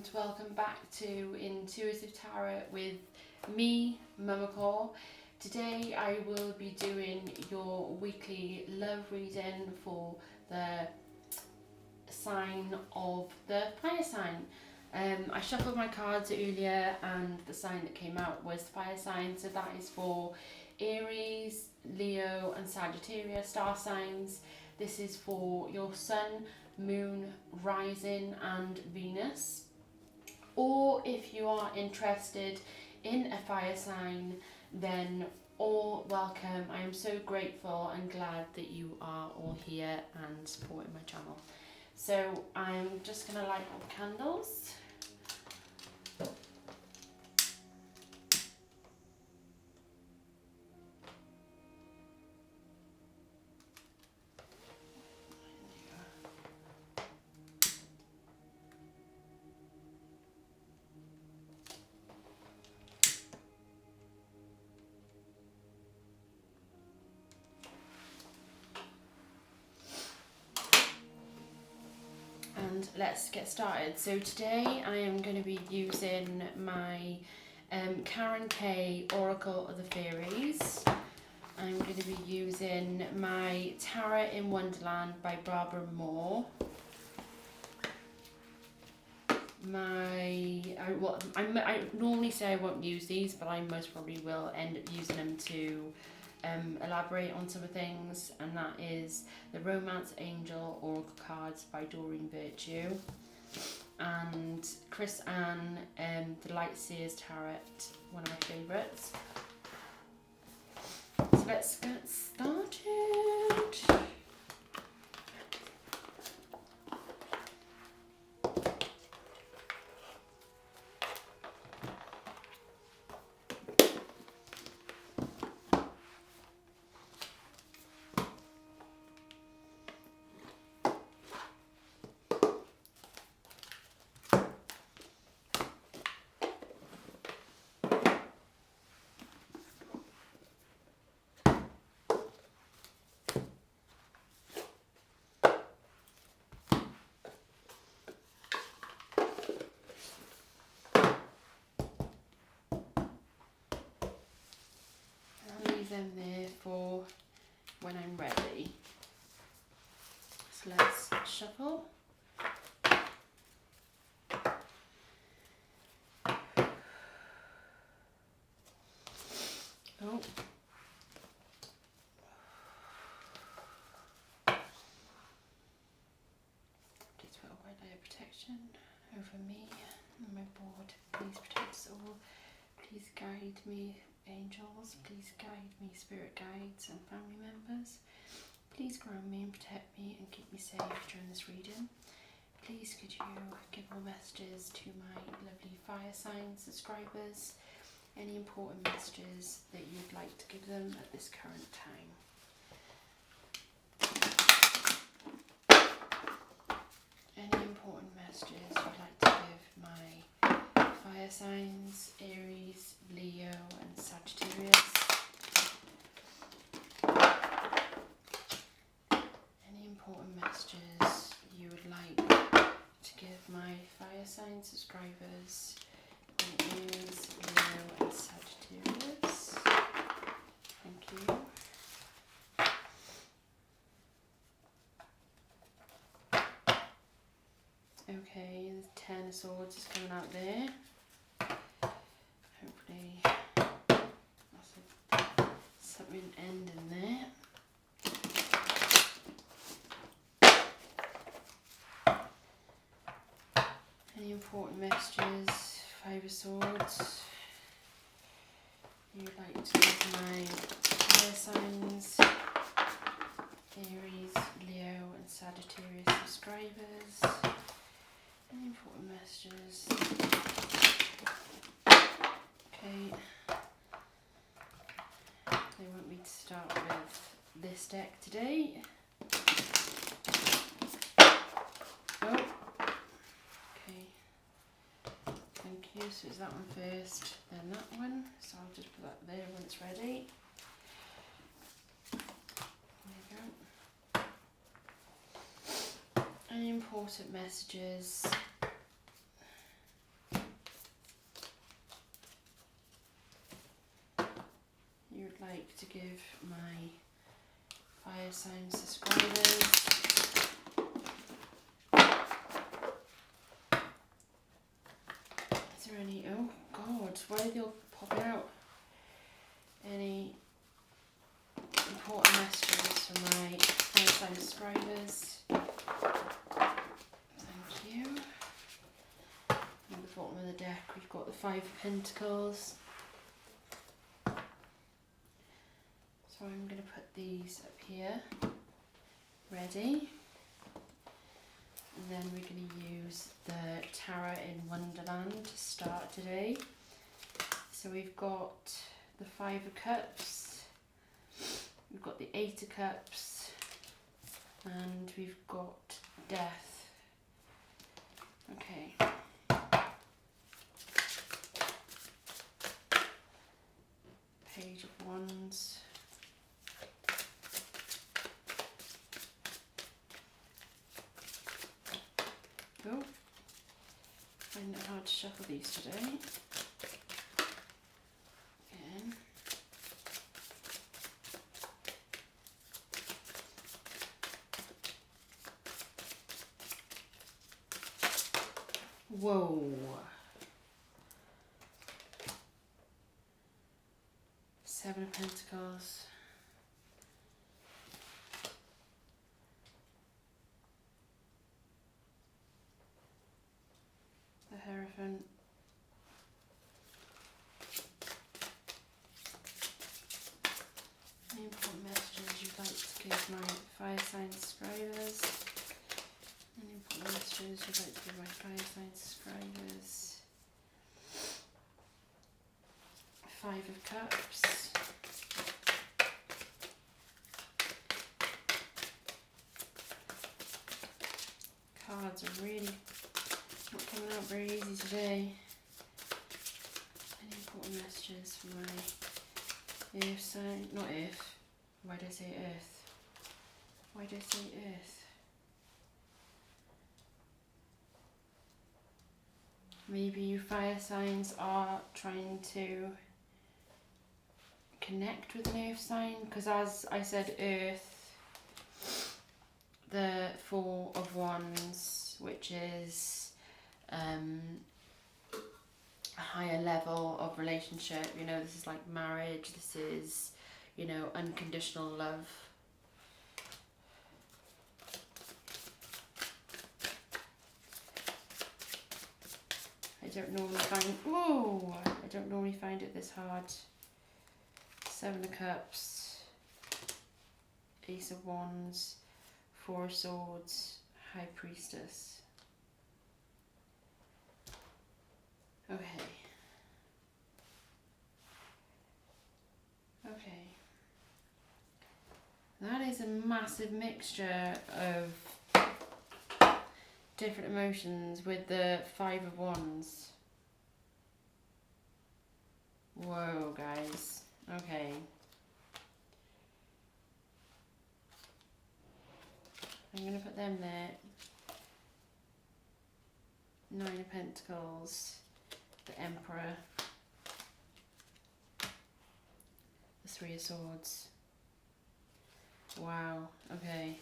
and welcome back to Intuitive Tarot with me, Momma Core. Today I will be doing your weekly love reading for the sign of the fire sign. I shuffled my cards earlier and the sign that came out was fire sign, so that is for Aries, Leo and Sagittarius star signs. This is for your sun, moon, rising and Venus. Or if you are interested in a fire sign, then all welcome. I am so grateful and glad that you are all here and supporting my channel. So I'm just going to light all the candles. And let's get started. So today I am going to be using my Karen K Oracle of the Fairies. I'm going to be using my Tarot in Wonderland by Barbara Moore. I normally say I won't use these, but I most probably will end up using them to elaborate on some of things, and that is the Romance Angel Oracle cards by Doreen Virtue, and Chris Ann the Light Seers Tarot, one of my favourites. So let's get started. Them there for when I'm ready. So let's shuffle. Oh. Just put a white layer of protection over me and my board. Please protect us all. Please guide me, angels. Please guide me, spirit guides and family members. Please ground me and protect me and keep me safe during this reading. Please could you give all messages to my lovely fire sign subscribers, any important messages that you'd like to give them at this current time. Any important messages you'd like to give my fire signs, Aries, Leo and Sagittarius. Any important messages you would like to give my fire sign subscribers, Aries, Leo and Sagittarius. Thank you. Okay, the Ten of Swords is coming out there. Hopefully that's something ending there. Any important messages, Five of Swords, you'd like to give my fire signs, Aries, Leo and Sagittarius subscribers. Any important messages? Okay. They want me to start with this deck today. Oh. Okay. Thank you. So it's that one first, then that one. So I'll just put that there when it's ready. There you go. Any important messages would like to give my fire sign subscribers is there any, oh god, why are they all popping out? Any important messages for my fire sign subscribers? Thank you. At the bottom of the deck we've got the Five of Pentacles. So I'm going to put these up here, ready. And then we're going to use the Tarot in Wonderland to start today. So we've got the Five of Cups, we've got the Eight of Cups, and we've got Death. Okay. Page of Wands. Oh, find it hard to shuffle these today. Again. Whoa. Seven of Pentacles. The Hierophant. Any important messages you'd like to give my fire sign subscribers? Any important messages you'd like to give my fire sign subscribers? Five of Cups. Cards are really not coming out very easy today. Any important messages for my earth sign? Not earth. Why did I say earth? Why did I say earth? Maybe you fire signs are trying to connect with an earth sign, because as I said earth, the Four of Wands, which is a higher level of relationship, you know, this is like marriage, this is, you know, unconditional love. I don't normally find it this hard. Seven of Cups, Ace of Wands, Four of Swords, High Priestess. Okay. Okay. That is a massive mixture of different emotions with the Five of Wands. Whoa, guys. Okay. I'm going to put them there. Nine of Pentacles, the Emperor, the Three of Swords. Wow, okay.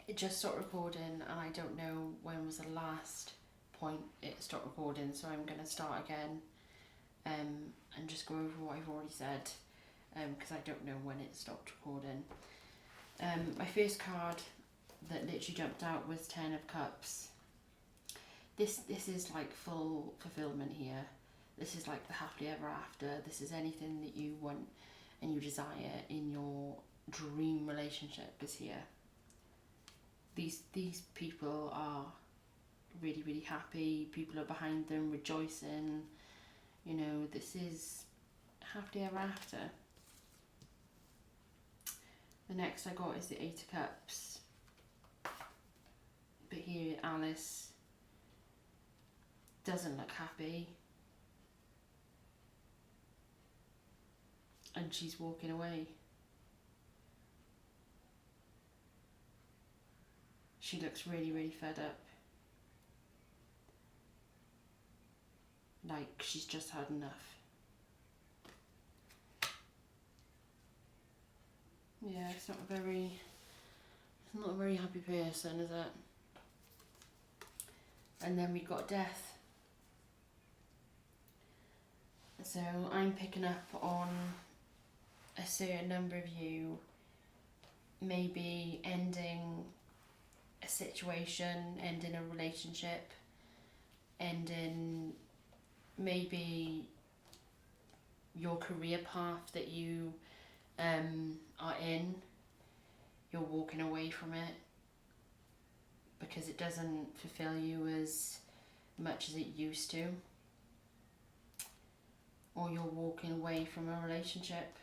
It just stopped recording and I don't know when was the last point it stopped recording, so I'm going to start again and just go over what I've already said, because I don't know when it stopped recording. My first card that literally jumped out was Ten of Cups. This is like full fulfillment here. This is like the happily ever after. This is anything that you want and you desire in your dream relationship is here. These people are really, really happy. People are behind them, rejoicing. You know, this is happily ever after. The next I got is the Eight of Cups. But here Alice doesn't look happy. And she's walking away. She looks really, really fed up. Like she's just had enough. Yeah, it's not a very happy person, is it? And then we got death. So I'm picking up on a certain number of you maybe ending a situation, ending a relationship, ending maybe your career path that you are in. You're walking away from it because it doesn't fulfill you as much as it used to. Or you're walking away from a relationship.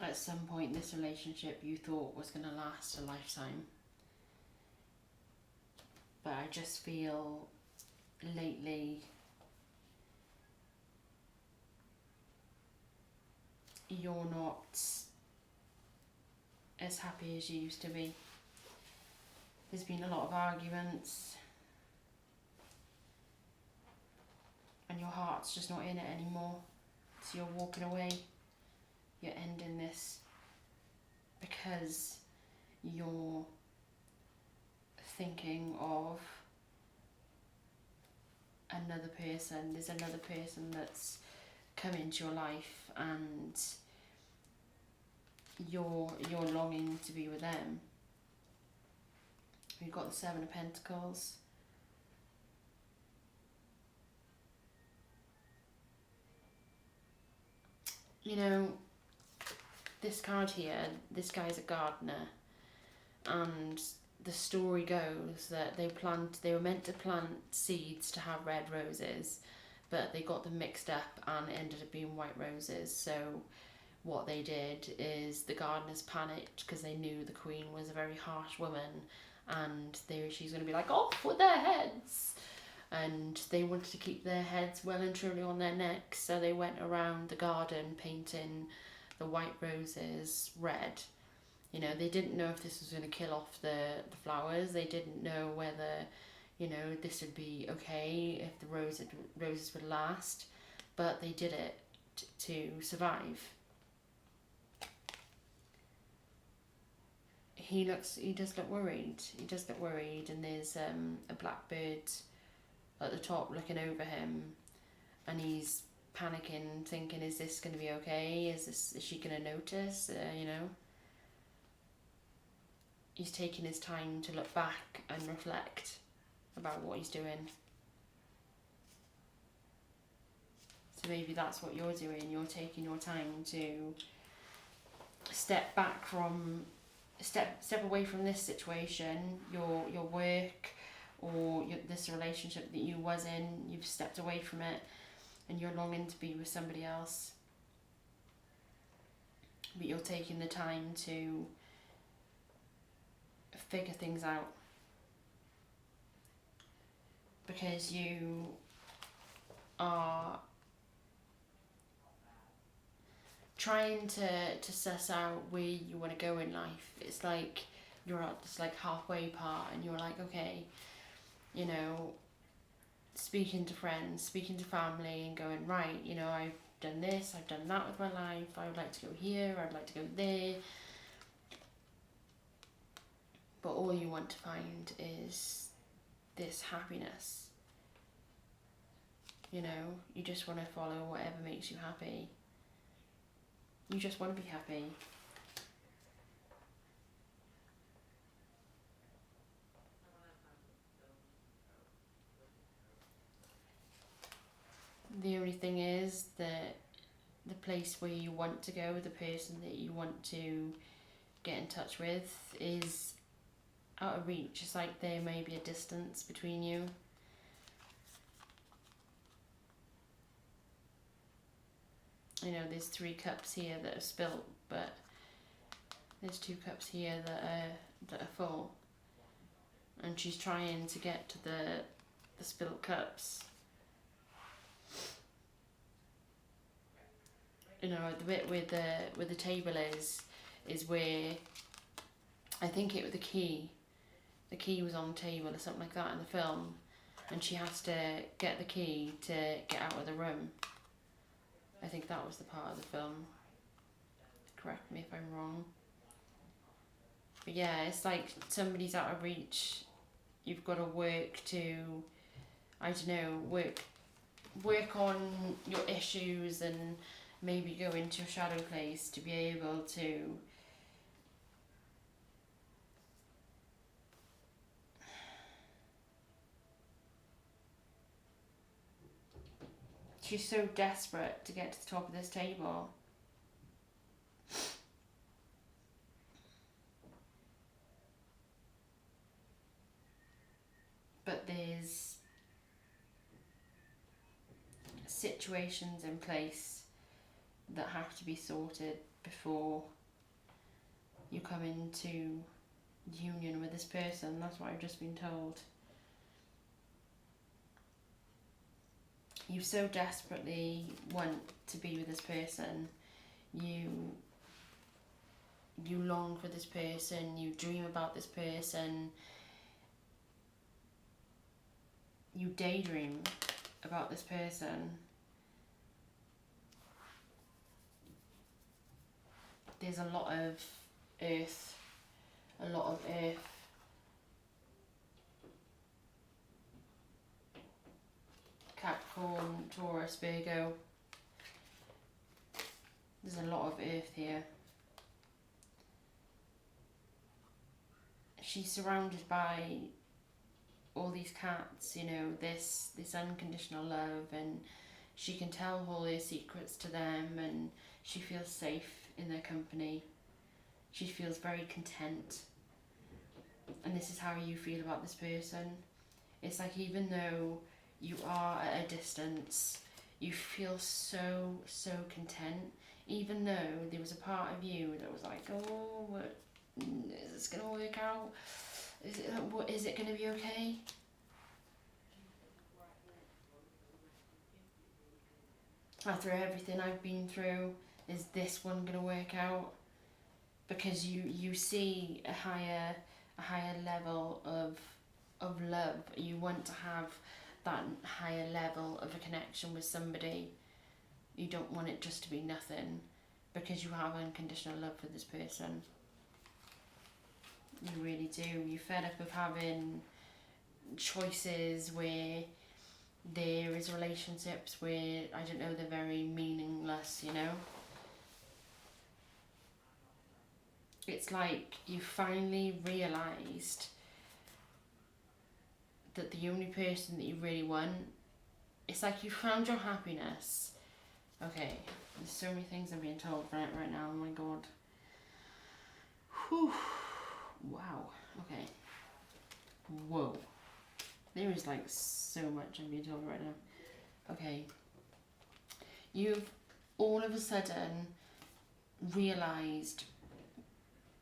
At some point this relationship you thought was going to last a lifetime. But I just feel lately you're not as happy as you used to be. There's been a lot of arguments and your heart's just not in it anymore. So you're walking away. You're ending this because you're thinking of another person. There's another person that's come into your life and you're longing to be with them. We've got the Seven of Pentacles. You know, this card here, this guy's a gardener, and the story goes that they were meant to plant seeds to have red roses, but they got them mixed up and it ended up being white roses. So what they did is the gardeners panicked because they knew the queen was a very harsh woman and she's going to be like, off with their heads. And they wanted to keep their heads well and truly on their necks, so they went around the garden painting the white roses red. You know, they didn't know if this was going to kill off the flowers. They didn't know whether, you know, this would be okay, if the roses would last. But they did it to survive. He does look worried. He does look worried, and there's a blackbird at the top looking over him, and he's panicking, thinking, is this going to be okay? Is she going to notice? You know, he's taking his time to look back and reflect about what he's doing. So maybe that's what you're doing. You're taking your time to step away from this situation, your work, or this relationship that you was in. You've stepped away from it and you're longing to be with somebody else, but you're taking the time to figure things out because you are trying to suss out where you want to go in life. It's like you're at this like halfway part and you're like, okay, you know, speaking to friends, speaking to family and going, right, you know, I've done this, I've done that with my life, I would like to go here, I'd like to go there. But all you want to find is this happiness. You know, you just want to follow whatever makes you happy. You just want to be happy. The only thing is that the place where you want to go, the person that you want to get in touch with is out of reach. It's like there may be a distance between you. You know, there's 3 cups here that are spilt, but there's 2 cups here that are full. And she's trying to get to the spilt cups. You know, the bit where the table is where I think the key was on the table or something like that in the film, and she has to get the key to get out of the room. I think that was the part of the film. Correct me if I'm wrong. But yeah, it's like somebody's out of reach. You've got to work to, I don't know, work on your issues and maybe go into a shadow place to be able to she's so desperate to get to the top of this table. But there's situations in place that have to be sorted before you come into union with this person. That's what I've just been told. You so desperately want to be with this person. You long for this person, you dream about this person, you daydream about this person. There's a lot of earth, Capricorn, Taurus, Virgo. There's a lot of earth here. She's surrounded by all these cats, you know, this unconditional love, and she can tell all her secrets to them, and she feels safe in their company. She feels very content. And this is how you feel about this person. It's like, even though you are at a distance, you feel so content, even though there was a part of you that was like, oh, what, is this going to work out? Is it going to be okay? After everything I've been through, is this one going to work out? Because you see a higher level of love. You want to have that higher level of a connection with somebody. You don't want it just to be nothing, because you have unconditional love for this person. You really do. You're fed up of having choices where there is relationships where, I don't know, they're very meaningless, you know? It's like you finally realised that the only person that you really want, it's like you found your happiness. Okay, there's so many things I'm being told right now, oh my god. Whew. Wow, okay. Whoa. There is like so much I'm being told right now. Okay. You've all of a sudden realised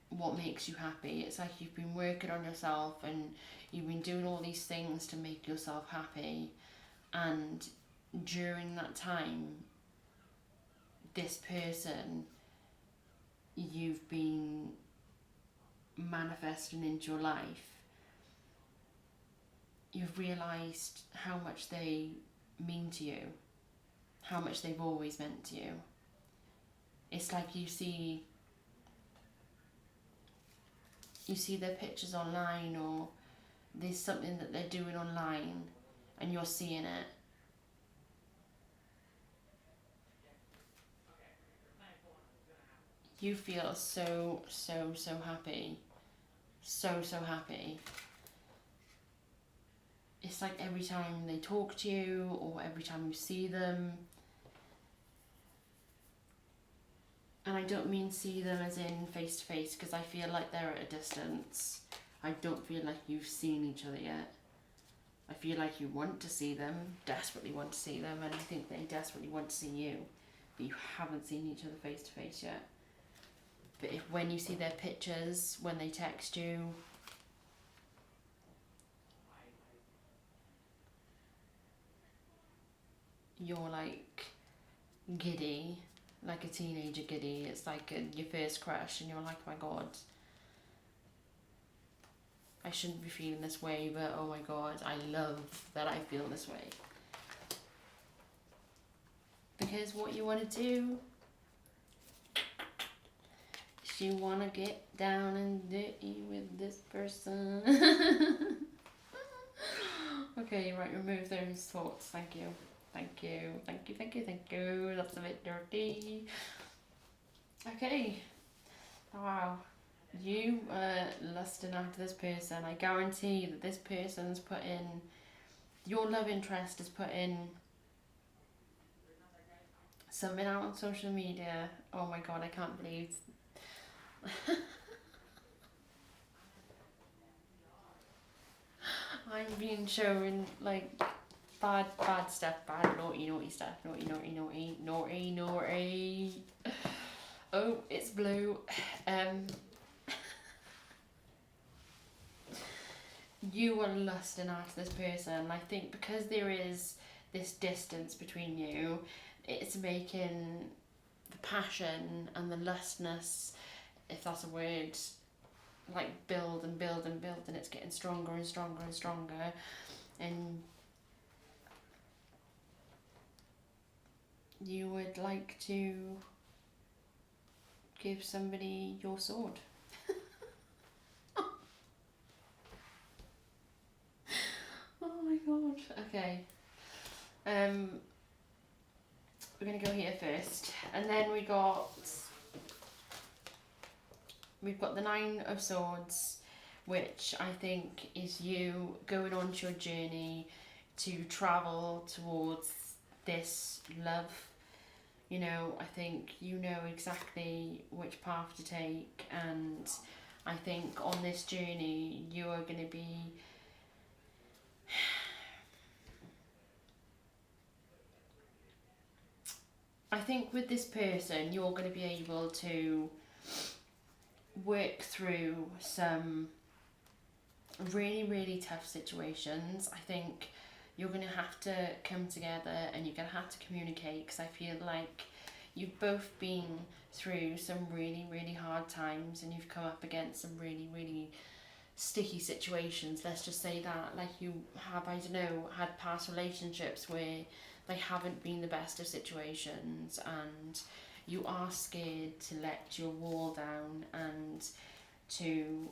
what makes you happy. It's like you've been working on yourself and you've been doing all these things to make yourself happy, and during that time, this person you've been manifesting into your life, you've realised how much they mean to you, how much they've always meant to you. It's like you see their pictures online, or there's something that they're doing online and you're seeing it. You feel so happy. So happy. It's like every time they talk to you, or every time you see them. And I don't mean see them as in face to face, because I feel like they're at a distance. I don't feel like you've seen each other yet. I feel like you want to see them, desperately want to see them, and I think they desperately want to see you, but you haven't seen each other face to face yet. But when you see their pictures, when they text you, you're like giddy, like a teenager giddy. It's like your first crush, and you're like, oh my god, I shouldn't be feeling this way, but oh my god, I love that I feel this way. The because what you want to do is you want to get down and dirty with this person. Okay, right, remove those thoughts. Thank you. Thank you. Thank you, thank you, thank you. That's a bit dirty. Okay. Wow. You are lusting after this person. I guarantee that this person's put in, your love interest has put in something out on social media. Oh my god, I can't believe. I'm being shown like bad stuff, bad naughty stuff, naughty. Oh, it's blue. You are lusting after this person. I think because there is this distance between you, it's making the passion and the lustness, if that's a word, like build and build and build, and it's getting stronger and stronger and stronger. And you would like to give somebody your sword. Oh my god. Okay. We're gonna go here first, and then we've got the Nine of Swords, which I think is you going on to your journey to travel towards this love. You know, I think you know exactly which path to take, and I think on this journey you are going to be I think with this person you're going to be able to work through some really tough situations. I think you're going to have to come together and you're going to have to communicate, because I feel like you've both been through some really hard times, and you've come up against some really sticky situations. Let's just say that, like you have, I don't know, had past relationships where they haven't been the best of situations, and you are scared to let your wall down and to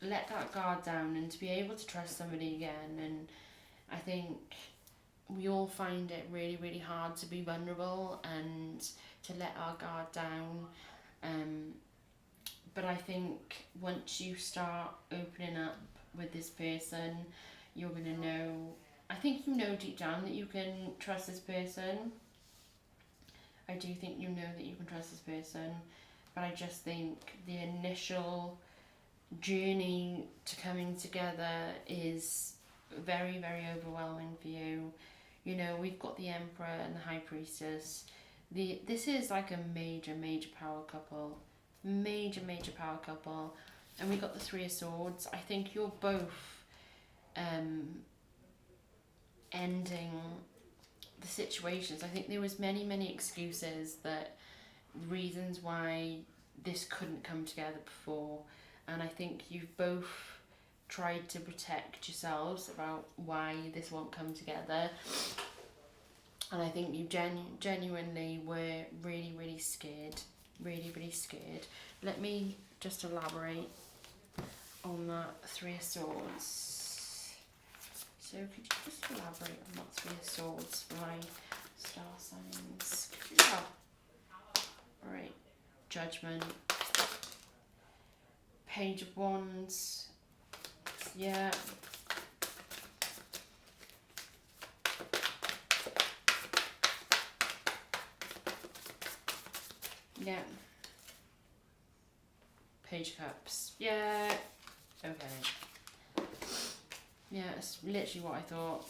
let that guard down and to be able to trust somebody again. And I think we all find it really hard to be vulnerable and to let our guard down. But I think once you start opening up with this person, you're going to know, I think you know deep down that you can trust this person. I do think you know that you can trust this person, but I just think the initial journey to coming together is very overwhelming for you. You know, we've got the Emperor and the High Priestess. This is like a major power couple. Major power couple. And we got the Three of Swords. I think you're both ending the situations. I think there was many excuses, that reasons why this couldn't come together before, and I think you've both tried to protect yourselves about why this won't come together, and I think you genuinely were really scared, really scared. Let me just elaborate on that Three of Swords. So could you just elaborate on that Three of Swords for my star signs? Alright, Judgment, Page of Wands, yeah. Yeah. Page of Cups, yeah. Okay. Yeah, it's literally what I thought.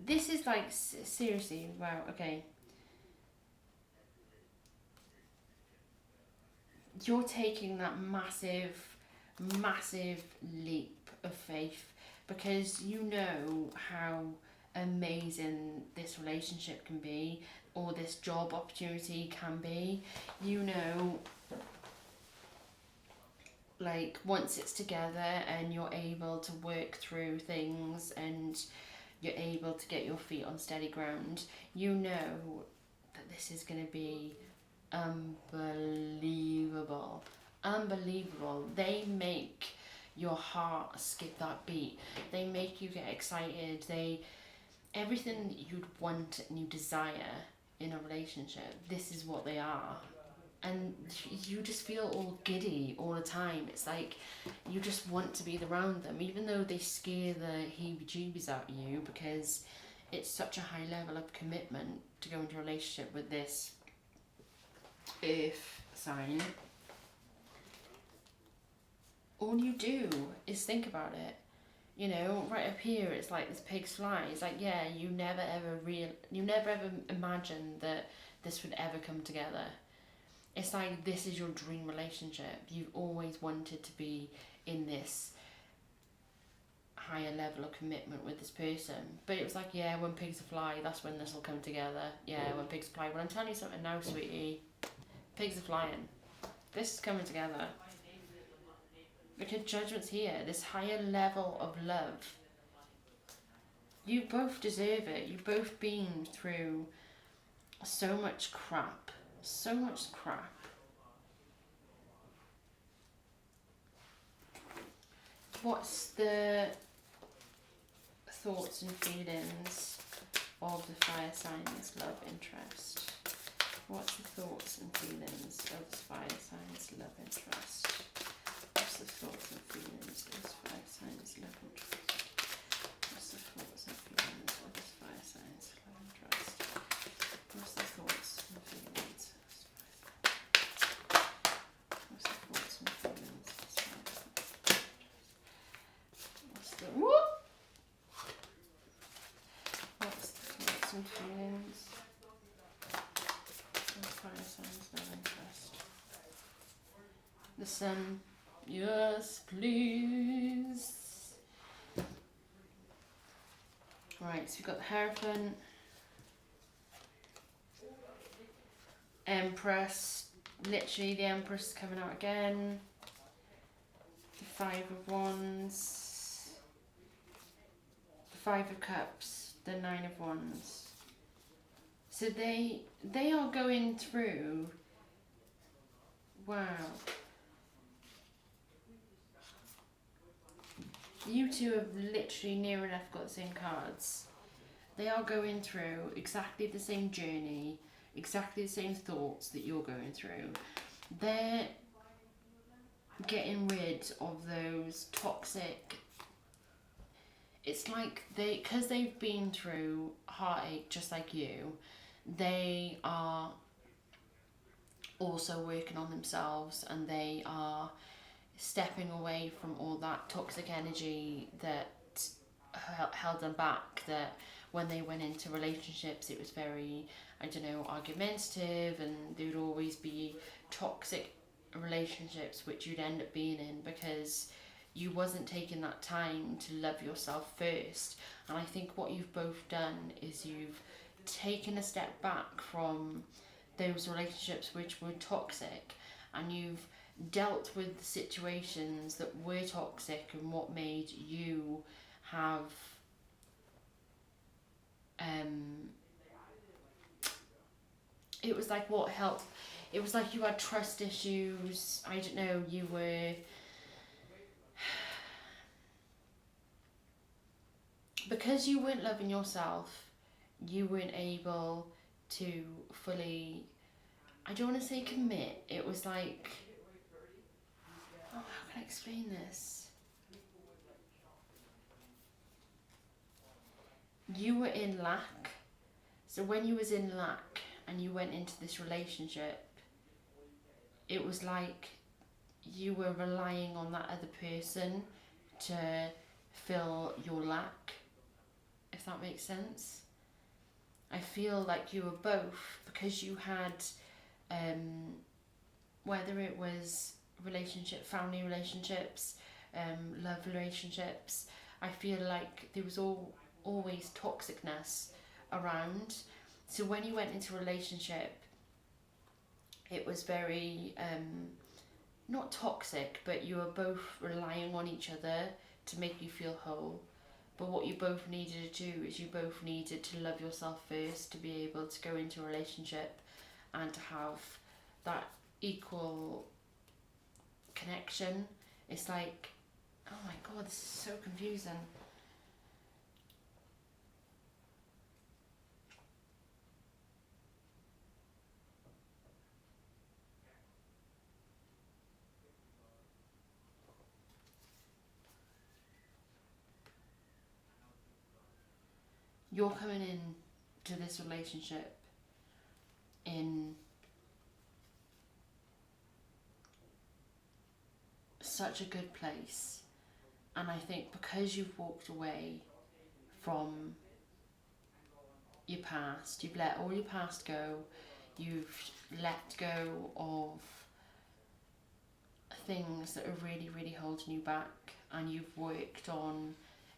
This is like, seriously, wow, okay. You're taking that massive leap of faith, because you know how amazing this relationship can be, or this job opportunity can be. You know like once it's together and you're able to work through things and you're able to get your feet on steady ground, you know that this is going to be unbelievable. Unbelievable. They make your heart skip that beat. They make you get excited. Everything that you'd want and you desire in a relationship, this is what they are. And you just feel all giddy all the time. It's like you just want to be around them, even though they scare the heebie-jeebies out of you, because it's such a high level of commitment to go into a relationship with this earth sign. All you do is think about it. You know, right up here, it's like this pig's fly. It's like, yeah, you never ever imagined that this would ever come together. It's like this is your dream relationship. You've always wanted to be in this higher level of commitment with this person. But it was like, yeah, when pigs fly, that's when this will come together. Yeah, when pigs fly. Well, I'm telling you something now, sweetie. Pigs are flying. This is coming together. Because judgment's here. This higher level of love. You both deserve it. You've both been through so much crap. So much crap. What's the thoughts and feelings of the fire signs love interest? What's the thoughts and feelings of this fire signs love interest? What's the thoughts and feelings of this fire signs love interest? What's the thoughts and feelings of this fire signs love interest? What's the thoughts and feelings of this fire signs? What's the thoughts and feelings of this fire signs? What's the whoop? What's the thoughts and feelings of fire signs love interest? The sun. Yes, please. Right, so we've got the Hierophant, Empress, literally the Empress is coming out again, the Five of Wands, the Five of Cups, the Nine of Wands. So they are going through, wow. You two have literally near enough got the same cards. They are going through exactly the same journey, exactly the same thoughts that you're going through. They're getting rid of those toxic... It's like because they've been through heartache just like you, they are also working on themselves, and they are stepping away from all that toxic energy that held them back, that when they went into relationships it was very, I don't know, argumentative, and there would always be toxic relationships which you'd end up being in because you wasn't taking that time to love yourself first. And I think what you've both done is you've taken a step back from those relationships which were toxic, and you've dealt with the situations that were toxic and what made you have it was like what helped, it was like you had trust issues, I don't know, you were because you weren't loving yourself, you weren't able to fully, I don't want to say commit, it was like, oh, how can I explain this? You were in lack. So when you was in lack and you went into this relationship, it was like you were relying on that other person to fill your lack, if that makes sense. I feel like you were both, because you had, whether it was relationship, family relationships, love relationships, I feel like there was always toxicness around. So when you went into a relationship, it was very not toxic, but you are both relying on each other to make you feel whole. But what you both needed to do is you both needed to love yourself first to be able to go into a relationship and to have that equal connection. It's like, oh my god, this is so confusing. You're coming in to this relationship in such a good place, and I think because you've walked away from your past, you've let all your past go, you've let go of things that are really, really holding you back, and you've worked on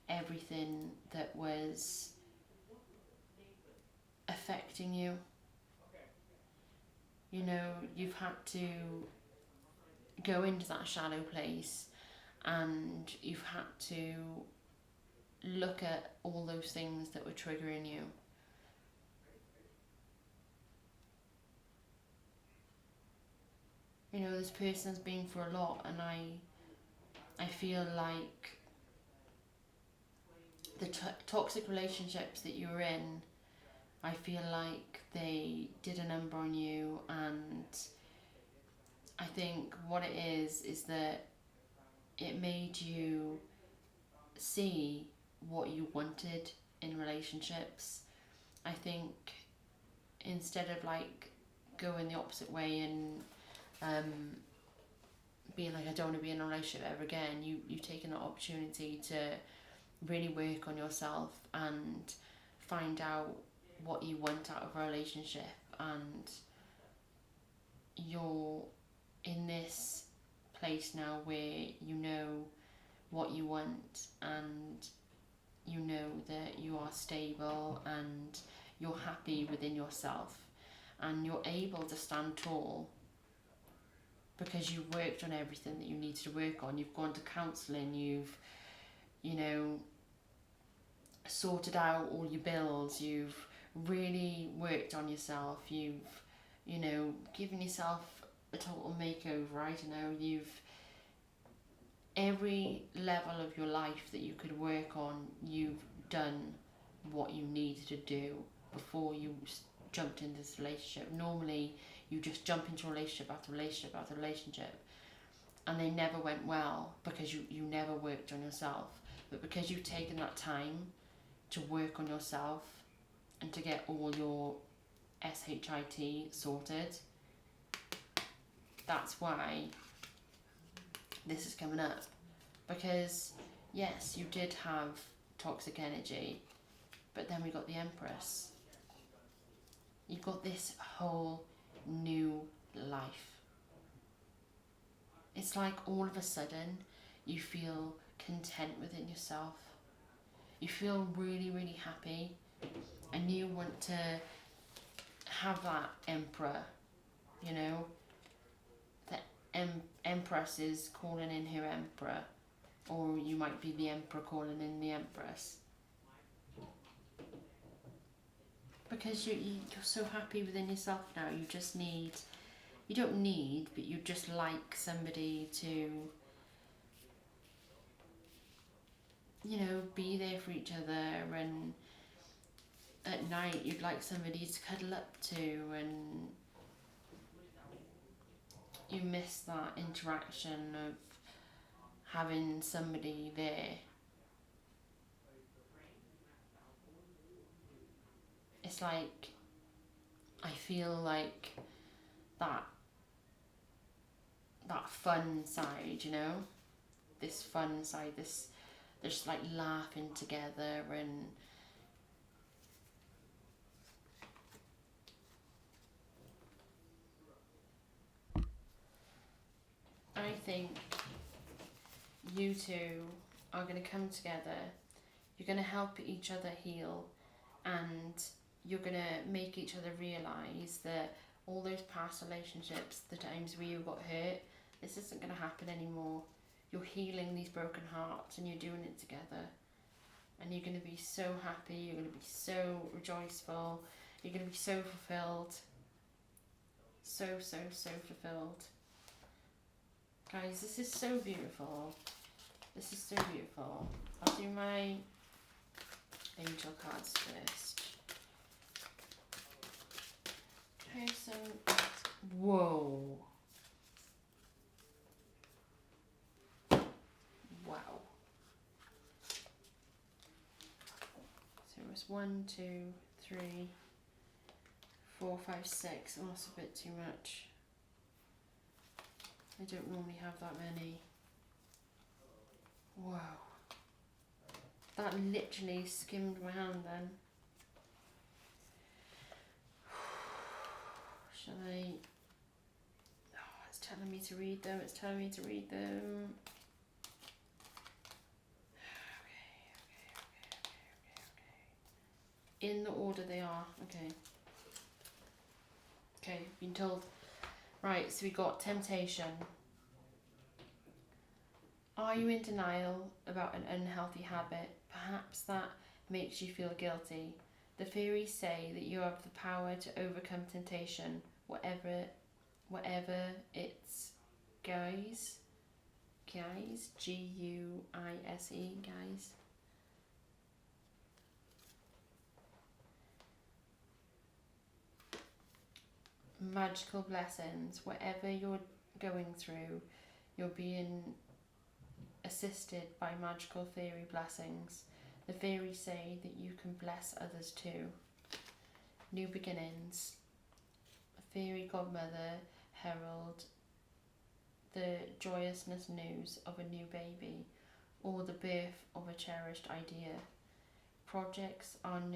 everything that was affecting you. You know, you've had to go into that shallow place, and you've had to look at all those things that were triggering you. You know, this person's been through a lot, and I feel like the toxic relationships that you were in, I feel like they did a number on you, and I think what it is that it made you see what you wanted in relationships. I think instead of like going the opposite way and being like, I don't want to be in a relationship ever again, you've taken the opportunity to really work on yourself and find out what you want out of a relationship, and you're in this place now where you know what you want, and you know that you are stable and you're happy within yourself, and you're able to stand tall because you've worked on everything that you needed to work on. You've gone to counselling, you've, you know, sorted out all your bills, you've really worked on yourself, you've, you know, given yourself a total makeover. I don't know, you've, every level of your life that you could work on, you've done what you needed to do before you jumped into this relationship. Normally you just jump into relationship after relationship after relationship, and they never went well because you never worked on yourself. But because you've taken that time to work on yourself and to get all your SHIT sorted, that's why this is coming up. Because yes, you did have toxic energy, but then we got the Empress. You've got this whole new life. It's like all of a sudden you feel content within yourself. You feel really, really happy, and you want to have that Emperor, you know. The Empress is calling in her Emperor, or you might be the Emperor calling in the Empress. Because you're so happy within yourself now, you just need, you don't need, but you just like somebody to, you know, be there for each other, and at night you'd like somebody to cuddle up to, and you miss that interaction of having somebody there. It's like, I feel like that fun side, you know, this fun side, this, just like laughing together, and I think you two are going to come together, you're going to help each other heal, and you're going to make each other realise that all those past relationships, the times where you got hurt, This isn't going to happen anymore. You're healing these broken hearts and you're doing it together. And you're going to be so happy, you're going to be so rejoiceful, you're going to be so fulfilled. So, so, so fulfilled. Guys, this is so beautiful. This is so beautiful. I'll do my angel cards first. Okay, so, whoa. Wow. So it was 1, 2, 3, 4, 5, 6. Oh, that's a bit too much. I don't normally have that many. Wow. That literally skimmed my hand then. Shall I? Oh, it's telling me to read them. It's telling me to read them. Okay. In the order they are. Okay. Okay, been told. Right, so we got temptation. Are you in denial about an unhealthy habit? Perhaps that makes you feel guilty. The fairies say that you have the power to overcome temptation, whatever it's guys, G-U-I-S-E, guys. Magical blessings, whatever you're going through, you're being assisted by magical fairy blessings. The fairies say that you can bless others too. New beginnings. Fairy godmother herald the joyousness news of a new baby or the birth of a cherished idea. Projects and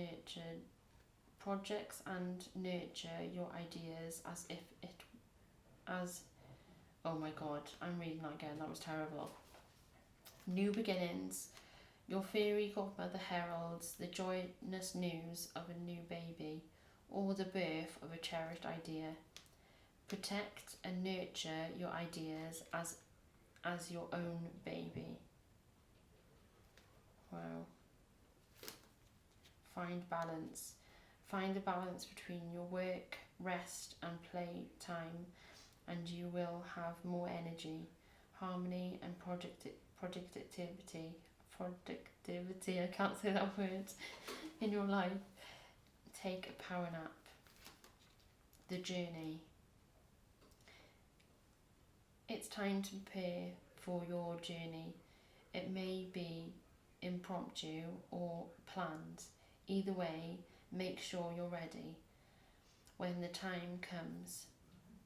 nurture your ideas oh my god, I'm reading that again, that was terrible. New beginnings. Your fairy godmother heralds the joyous news of a new baby or the birth of a cherished idea. Protect and nurture your ideas as your own baby. Wow. Find balance. Find a balance between your work, rest and play time, and you will have more energy, harmony and productivity, I can't say that word, in your life. Take a power nap. The journey. It's time to prepare for your journey. It may be impromptu or planned. Either way, make sure you're ready. When the time comes,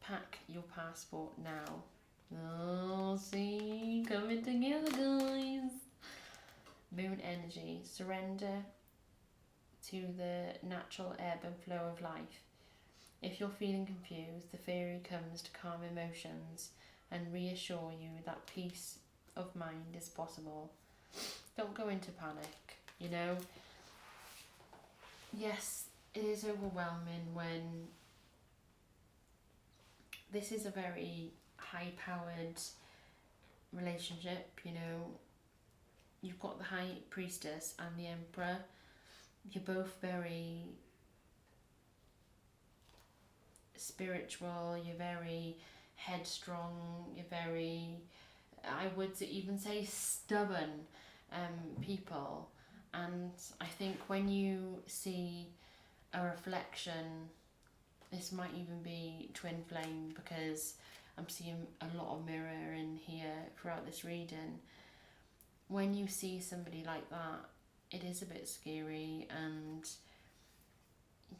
pack your passport now. Oh, see, coming together, guys. Moon energy. Surrender to the natural ebb and flow of life. If you're feeling confused, the fairy comes to calm emotions and reassure you that peace of mind is possible. Don't go into panic, you know. Yes, it is overwhelming when this is a very high-powered relationship, you know. You've got the High Priestess and the Emperor. You're both very spiritual, you're very headstrong, you're very, I would even say, stubborn people. And I think when you see a reflection, this might even be twin flame, because I'm seeing a lot of mirror in here throughout this reading. When you see somebody like that, it is a bit scary, and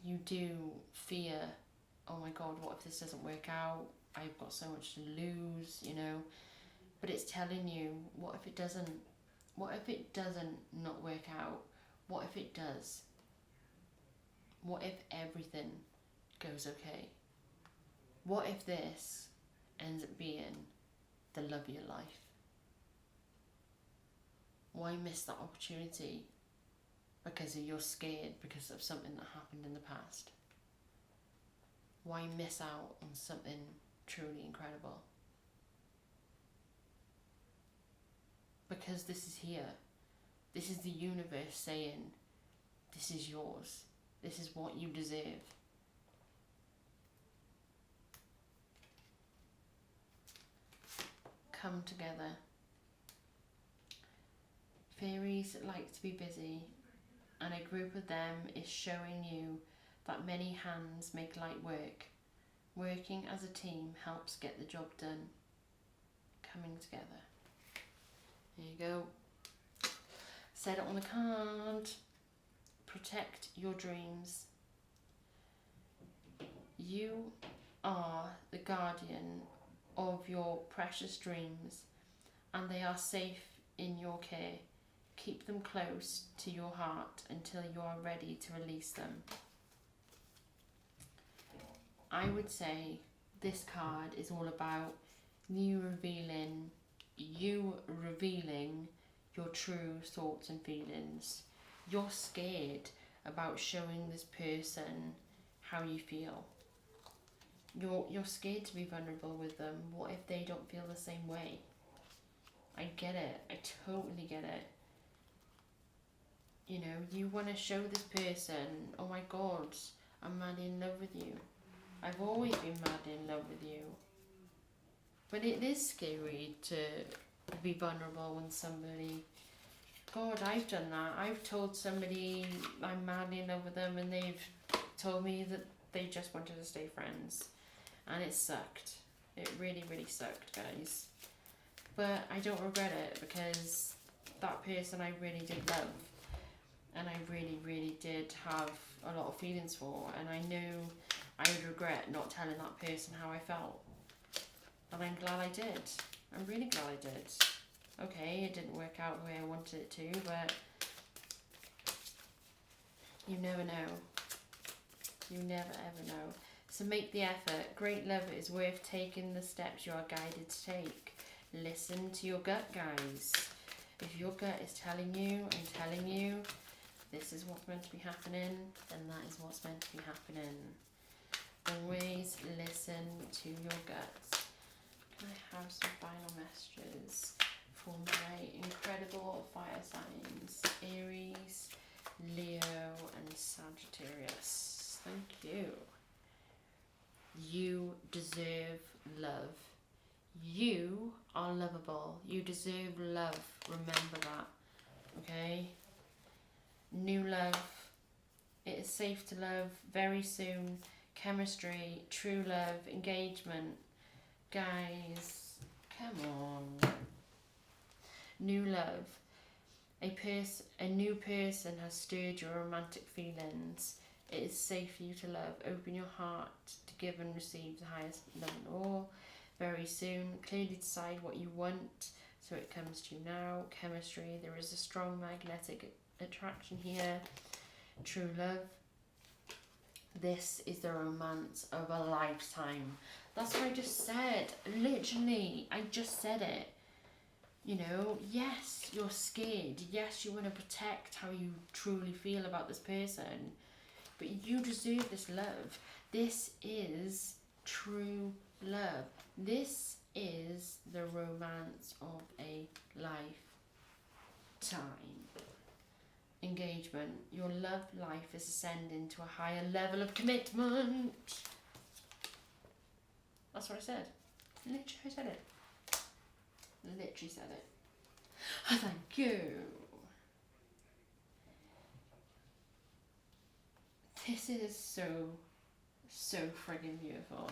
you do fear, oh my god, what if this doesn't work out? I've got so much to lose, you know. But it's telling you, what if it doesn't? What if it doesn't not work out? What if it does? What if everything goes okay? What if this ends up being the love of your life? Why miss that opportunity because you're scared because of something that happened in the past? Why miss out on something truly incredible? because this is here. This is the universe saying, this is yours. This is what you deserve. Come together. Fairies like to be busy, and a group of them is showing you that many hands make light work. Working as a team helps get the job done. Coming together. There you go. Said it on the card. Protect your dreams. You are the guardian of your precious dreams, and they are safe in your care. Keep them close to your heart until you are ready to release them. I would say this card is all about you revealing your true thoughts and feelings. You're scared about showing this person how you feel. You're scared to be vulnerable with them. What if they don't feel the same way? I get it. I totally get it. You know, you want to show this person, oh my God, I'm madly in love with you. I've always been madly in love with you. But it is scary to be vulnerable when somebody... God, I've done that. I've told somebody I'm madly in love with them and they've told me that they just wanted to stay friends. And it sucked. It really, really sucked, guys. But I don't regret it because that person I really did love. And I really, really did have a lot of feelings for. And I knew I would regret not telling that person how I felt. And I'm glad I did. I'm really glad I did. Okay, it didn't work out the way I wanted it to, but you never know. You never ever know. So make the effort. Great love is worth taking the steps you are guided to take. Listen to your gut, guys. If your gut is telling you and telling you this is what's meant to be happening, then that is what's meant to be happening. Always listen to your guts. Can I have some final messages for my incredible fire signs? Aries, Leo and Sagittarius. Thank you. You deserve love. You are lovable. You deserve love. Remember that. Okay? New love. It is safe to love very soon. Chemistry, true love, engagement. Guys, come on. New love. A new person has stirred your romantic feelings. It is safe for you to love. Open your heart to give and receive the highest love in all. Very soon. Clearly decide what you want so it comes to you now. Chemistry. There is a strong magnetic attraction here. True love. This is the romance of a lifetime. That's what I just said. Literally, I just said it. You know, yes, you're scared. Yes, you want to protect how you truly feel about this person. But you deserve this love. This is true love. This is the romance of a lifetime. Engagement. Your love life is ascending to a higher level of commitment. That's what I said. Literally, I said it. Literally said it. Oh, thank you. This is so friggin' beautiful.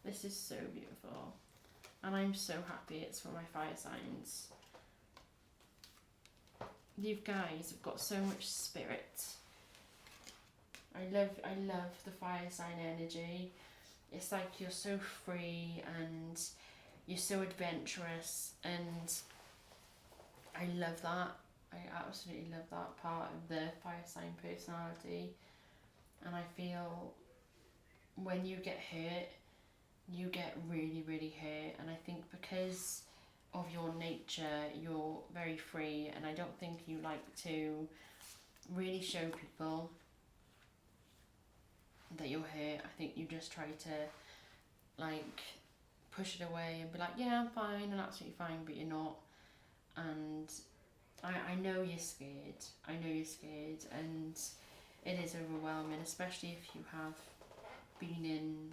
This is so beautiful. And I'm so happy it's for my fire signs. You guys have got so much spirit. I love the fire sign energy. It's like you're so free and you're so adventurous, and I love that. I absolutely love that part of the fire sign personality. And I feel when you get hurt, you get really, really hurt. And I think because of your nature, you're very free, and I don't think you like to really show people that you're hurt. I think you just try to like push it away and be like, yeah, I'm fine, I'm absolutely fine, but you're not. And I know you're scared. I know you're scared, and it is overwhelming, especially if you have been in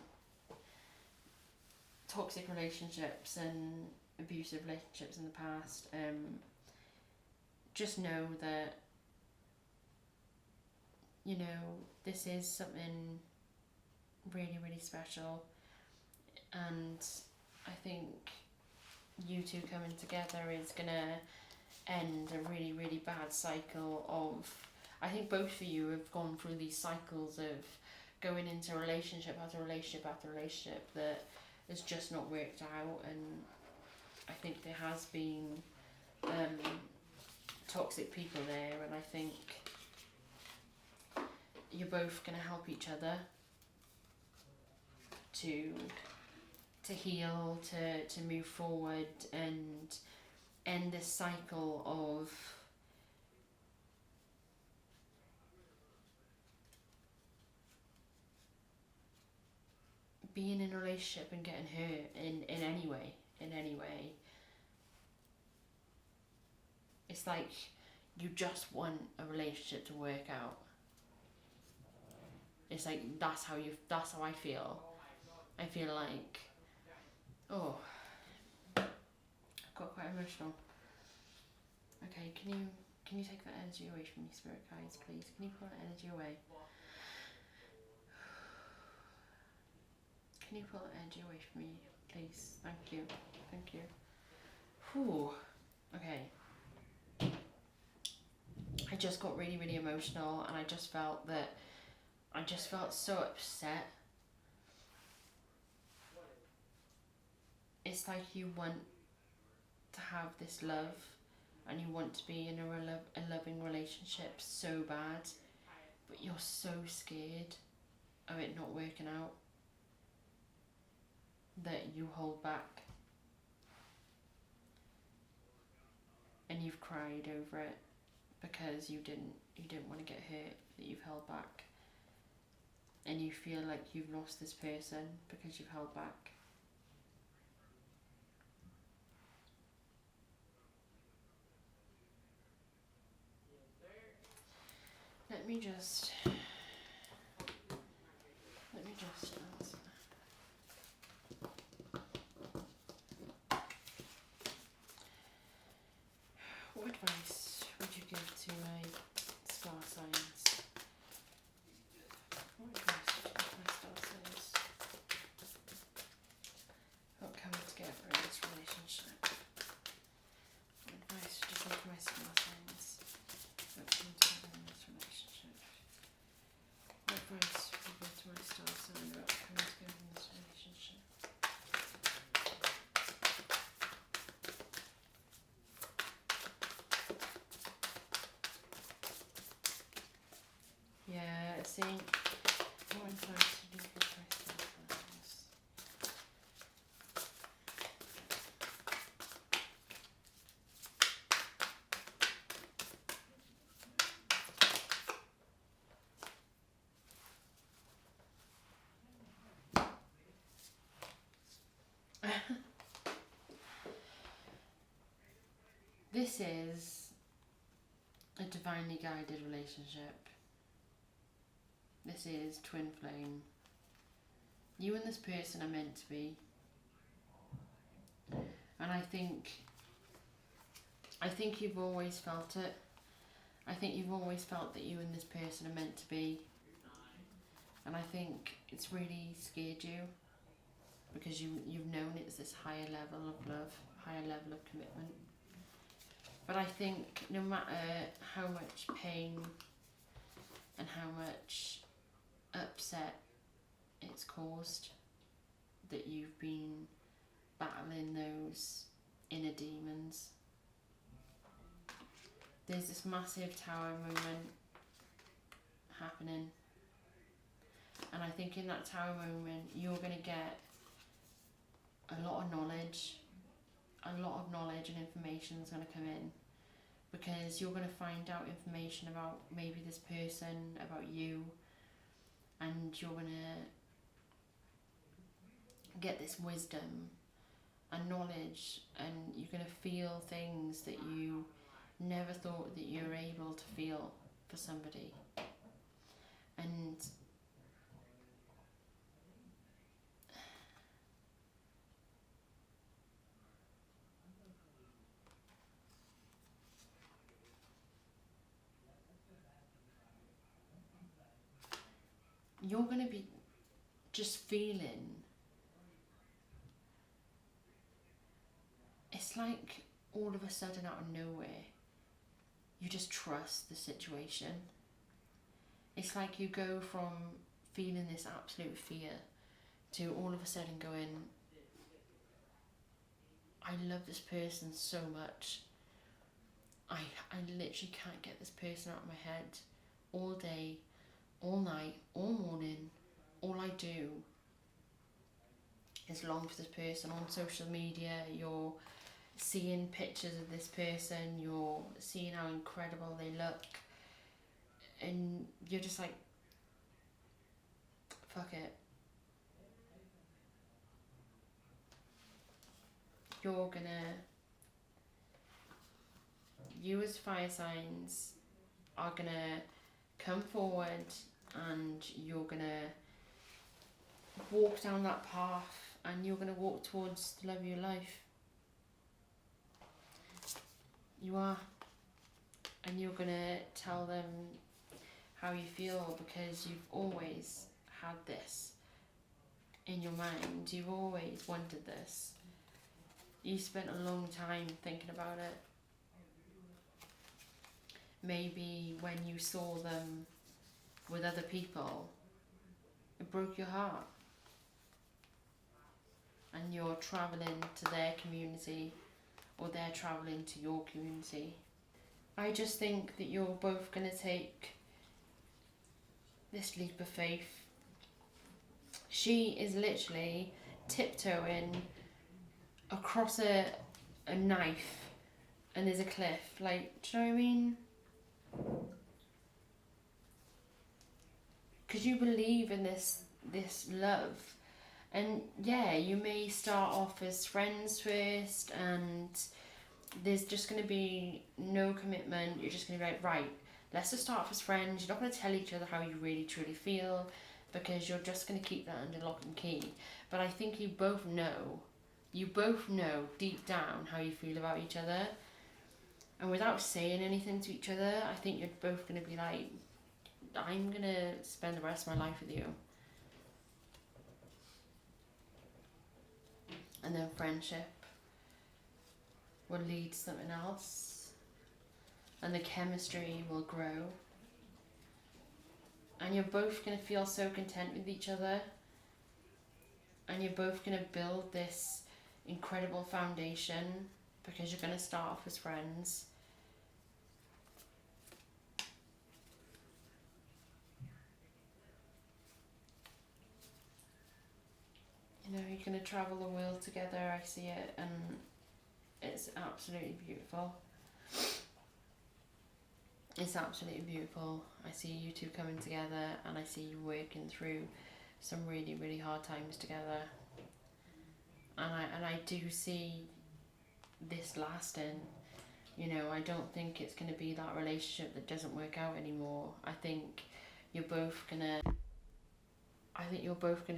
toxic relationships and abusive relationships in the past. Just know that, you know, this is something really, really special, and I think you two coming together is gonna end a really, really bad cycle of, I think both of you have gone through these cycles of going into relationship after relationship after relationship that has just not worked out, and I think there has been toxic people there, and I think you're both going to help each other to heal, to move forward and end this cycle of being in a relationship and getting hurt in any way. It's like you just want a relationship to work out. It's like that's how I feel. I feel like, oh, I got quite emotional. Okay, can you take that energy away from me, spirit guides, please? Can you pull that energy away? Can you pull that energy away from me, please? Thank you. Whew. Okay. I just got really, really emotional, and I just felt so upset. It's like you want to have this love, and you want to be in a loving relationship so bad, but you're so scared of it not working out that you hold back, and you've cried over it because you didn't want to get hurt, that you've held back, and you feel like you've lost this person because you've held back. Let me just answer. What advice would you give to my star signs? What advice would you give to my star signs about coming together in this relationship? What advice would you give to my star signs about coming together in this relationship? What advice would you give to my star sign about coming together in this relationship? Yeah, I think what advice would you give to my star signs? This is a divinely guided relationship. This is twin flame. You and this person are meant to be. And I think you've always felt it. I think you've always felt that you and this person are meant to be. And I think it's really scared you because you've known it's this higher level of love, higher level of commitment. But I think no matter how much pain and how much upset it's caused, that you've been battling those inner demons. There's this massive tower moment happening, and I think in that tower moment you're going to get a lot of knowledge and information is going to come in, because you're going to find out information about maybe this person, about you, and you're going to get this wisdom and knowledge, and you're going to feel things that you never thought that you were able to feel for somebody. And you're going to be just feeling, it's like all of a sudden out of nowhere, you just trust the situation. It's like you go from feeling this absolute fear to all of a sudden going, I love this person so much. I literally can't get this person out of my head. All day, all night, all morning, all I do is long for this person. On social media, you're seeing pictures of this person, you're seeing how incredible they look, and you're just like, fuck it. You as fire signs are gonna come forward, and you're gonna walk down that path, and you're gonna walk towards the love of your life. You are. And you're gonna tell them how you feel, because you've always had this in your mind. You've always wanted this. You spent a long time thinking about it. Maybe when you saw them with other people, it broke your heart. And you're travelling to their community, or they're travelling to your community. I just think that you're both going to take this leap of faith. She is literally tiptoeing across a knife, and there's a cliff. Like, do you know what I mean? Because you believe in this love. And yeah, you may start off as friends first, and there's just going to be no commitment. You're just going to be like, right, let's just start off as friends. You're not going to tell each other how you really truly feel, because you're just going to keep that under lock and key. But I think you both know deep down how you feel about each other. And without saying anything to each other, I think you're both going to be like, I'm going to spend the rest of my life with you. And then friendship will lead to something else. And the chemistry will grow. And you're both going to feel so content with each other. And you're both going to build this incredible foundation, because you're going to start off as friends. You know, you're going to travel the world together. I see it, and it's absolutely beautiful. It's absolutely beautiful. I see you two coming together, and I see you working through some really, really hard times together. And I do see this lasting. You know, I don't think it's going to be that relationship that doesn't work out anymore. I think you're both going to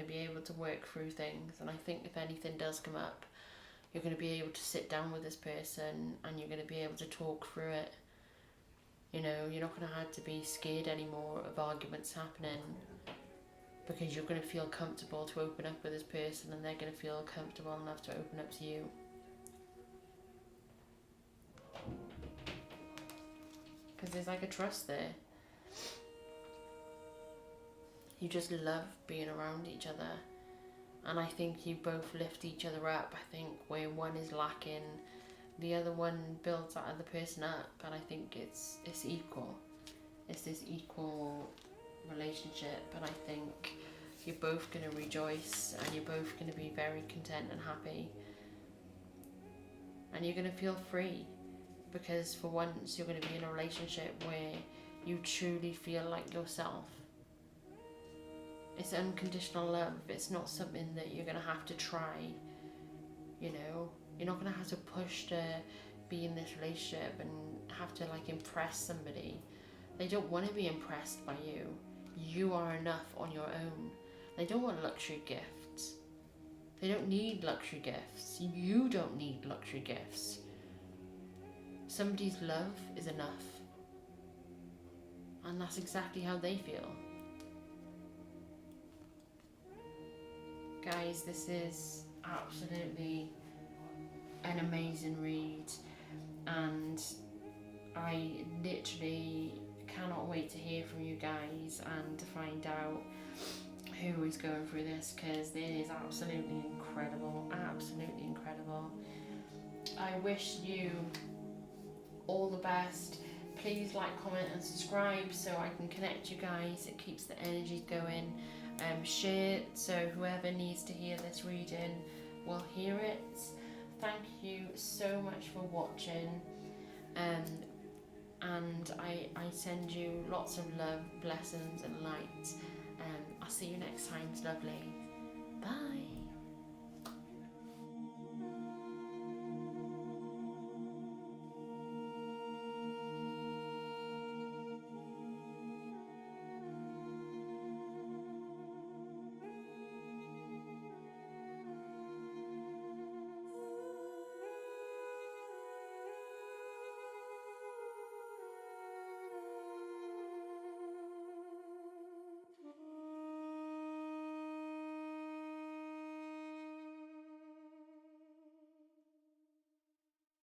be able to work through things. And I think if anything does come up, you're going to be able to sit down with this person, and you're going to be able to talk through it. You know, you're not going to have to be scared anymore of arguments happening, because you're going to feel comfortable to open up with this person, and they're going to feel comfortable enough to open up to you. Because there's like a trust there. You just love being around each other. And I think you both lift each other up. I think where one is lacking, the other one builds that other person up. And I think it's equal. It's this equal relationship. And I think you're both going to rejoice, and you're both going to be very content and happy. And you're going to feel free, because for once you're going to be in a relationship where you truly feel like yourself. It's unconditional love. It's not something that you're going to have to try. You know, you're not going to have to push to be in this relationship and have to like impress somebody. They don't want to be impressed by you. You are enough on your own. They don't want luxury gifts. They don't need luxury gifts. You don't need luxury gifts. Somebody's love is enough. And that's exactly how they feel. Guys, this is absolutely an amazing read, and I literally cannot wait to hear from you guys and to find out who is going through this, because it is absolutely incredible, absolutely incredible. I wish you all the best. Please like, comment and subscribe so I can connect you guys. It keeps the energies going. Share so whoever needs to hear this reading will hear it. Thank you so much for watching, and I send you lots of love, blessings and light. I'll see you next time, lovely. Bye.